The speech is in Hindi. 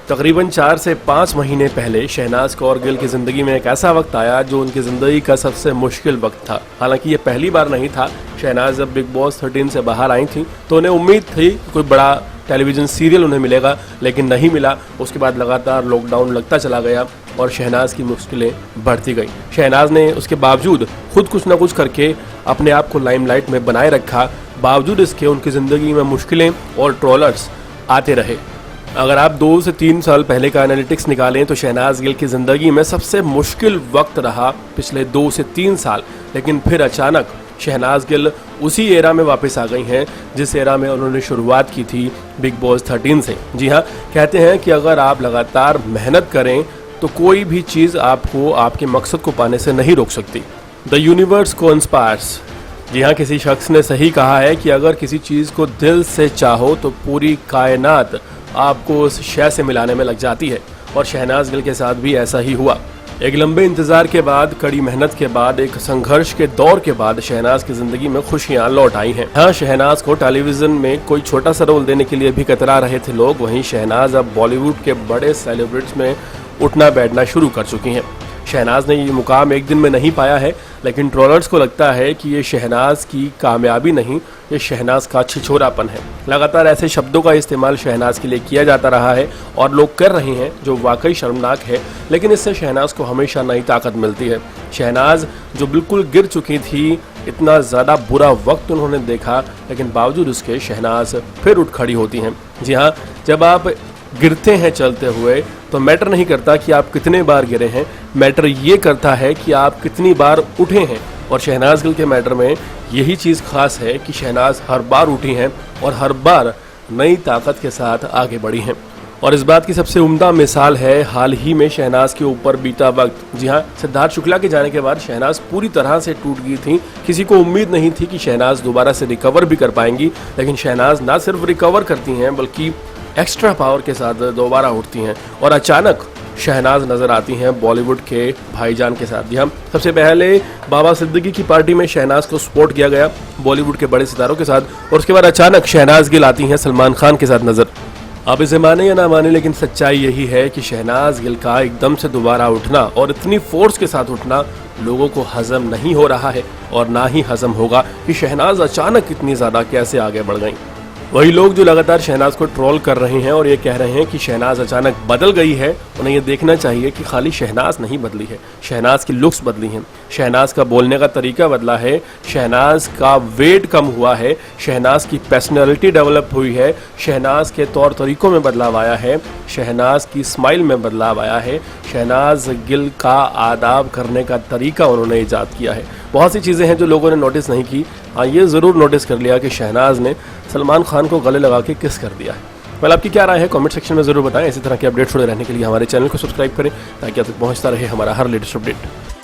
तकरीबन 4 से 5 महीने पहले शहनाज कौर गिल की ज़िंदगी में एक ऐसा वक्त आया जो उनकी ज़िंदगी का सबसे मुश्किल वक्त था। हालांकि ये पहली बार नहीं था। शहनाज जब बिग बॉस 13 से बाहर आई थी तो उन्हें उम्मीद थी कि कोई बड़ा टेलीविज़न सीरियल उन्हें मिलेगा, लेकिन नहीं मिला। उसके बाद लगातार लॉकडाउन लगता चला गया और शहनाज की मुश्किलें बढ़ती गई। शहनाज ने उसके बावजूद खुद कुछ ना कुछ करके अपने आप को लाइमलाइट में बनाए रखा। बावजूद इसके उनकी ज़िंदगी में मुश्किलें और ट्रोलर्स आते रहे। अगर आप 2 से 3 साल पहले का एनालिटिक्स निकालें तो शहनाज गिल की ज़िंदगी में सबसे मुश्किल वक्त रहा पिछले 2 से 3 साल। लेकिन फिर अचानक शहनाज गिल उसी एरा में वापस आ गई हैं जिस एरा में उन्होंने शुरुआत की थी बिग बॉस 13 से। जी हाँ, कहते हैं कि अगर आप लगातार मेहनत करें तो कोई भी चीज़ आपको आपके मकसद को पाने से नहीं रोक सकती। The universe conspires. जी हाँ, किसी शख्स ने सही कहा है कि अगर किसी चीज़ को दिल से चाहो तो पूरी कायनात आपको उस शय से मिलाने में लग जाती है। और शहनाज गिल के साथ भी ऐसा ही हुआ। एक लंबे इंतजार के बाद, कड़ी मेहनत के बाद, एक संघर्ष के दौर के बाद शहनाज की जिंदगी में खुशियां लौट आई हैं। हाँ, शहनाज को टेलीविजन में कोई छोटा सा रोल देने के लिए भी कतरा रहे थे लोग। वहीं शहनाज अब बॉलीवुड के बड़े सेलिब्रिटीज में उठना बैठना शुरू कर चुकी हैं। शहनाज ने ये मुकाम एक दिन में नहीं पाया है, लेकिन ट्रोलर्स को लगता है कि ये शहनाज की कामयाबी नहीं, ये शहनाज का छिछोरापन है। लगातार ऐसे शब्दों का इस्तेमाल शहनाज के लिए किया जाता रहा है और लोग कर रहे हैं जो वाकई शर्मनाक है, लेकिन इससे शहनाज को हमेशा नई ताकत मिलती है। शहनाज जो बिल्कुल गिर चुकी थी, इतना ज़्यादा बुरा वक्त उन्होंने देखा, लेकिन बावजूद उसके शहनाज फिर उठ खड़ी होती हैं। जी हाँ, जब आप गिरते हैं चलते हुए तो मैटर नहीं करता कि आप कितने बार गिरे हैं, मैटर ये करता है कि आप कितनी बार उठे हैं। और शहनाज गिल के मैटर में यही चीज़ खास है कि शहनाज हर बार उठी हैं और हर बार नई ताकत के साथ आगे बढ़ी हैं। और इस बात की सबसे उम्दा मिसाल है हाल ही में शहनाज के ऊपर बीता वक्त। जी हाँ, सिद्धार्थ शुक्ला के जाने के बाद शहनाज पूरी तरह से टूट गई थी। किसी को उम्मीद नहीं थी कि शहनाज दोबारा से रिकवर भी कर पाएंगी, लेकिन शहनाज ना सिर्फ रिकवर करती हैं बल्कि एक्स्ट्रा पावर के साथ दोबारा उठती हैं। और अचानक शहनाज नजर आती हैं बॉलीवुड के भाईजान के साथ। हम सबसे पहले बाबा सिद्दीकी की पार्टी में शहनाज को सपोर्ट किया गया बॉलीवुड के बड़े सितारों के साथ, और उसके बाद अचानक शहनाज गिल आती हैं सलमान खान के साथ नजर। आप इसे माने या ना माने, लेकिन सच्चाई यही है कि शहनाज गिल का एकदम से दोबारा उठना और इतनी फोर्स के साथ उठना लोगों को हजम नहीं हो रहा है, और ना ही हजम होगा कि शहनाज अचानक इतनी ज़्यादा कैसे आगे बढ़ गई। वही लोग जो लगातार शहनाज को ट्रोल कर रहे हैं और ये कह रहे हैं कि शहनाज अचानक बदल गई है, उन्हें ये देखना चाहिए कि खाली शहनाज नहीं बदली है, शहनाज की लुक्स बदली हैं, शहनाज का बोलने का तरीका बदला है, शहनाज का वेट कम हुआ है, शहनाज की पर्सनैलिटी डेवलप हुई है, शहनाज के तौर तरीकों में बदलाव आया है, शहनाज की स्माइल में बदलाव आया है, शहनाज गिल का आदाब करने का तरीका उन्होंने ईजाद किया है। बहुत सी चीज़ें हैं जो लोगों ने नोटिस नहीं की। हाँ, ये ज़रूर नोटिस कर लिया कि शहनाज ने सलमान खान को गले लगा के किस कर दिया है। वेल, आपकी क्या राय है कमेंट सेक्शन में ज़रूर बताएं। इसी तरह के अपडेट्स जुड़े रहने के लिए हमारे चैनल को सब्सक्राइब करें ताकि आप तक पहुंचता रहे हमारा हर लेटेस्ट अपडेट।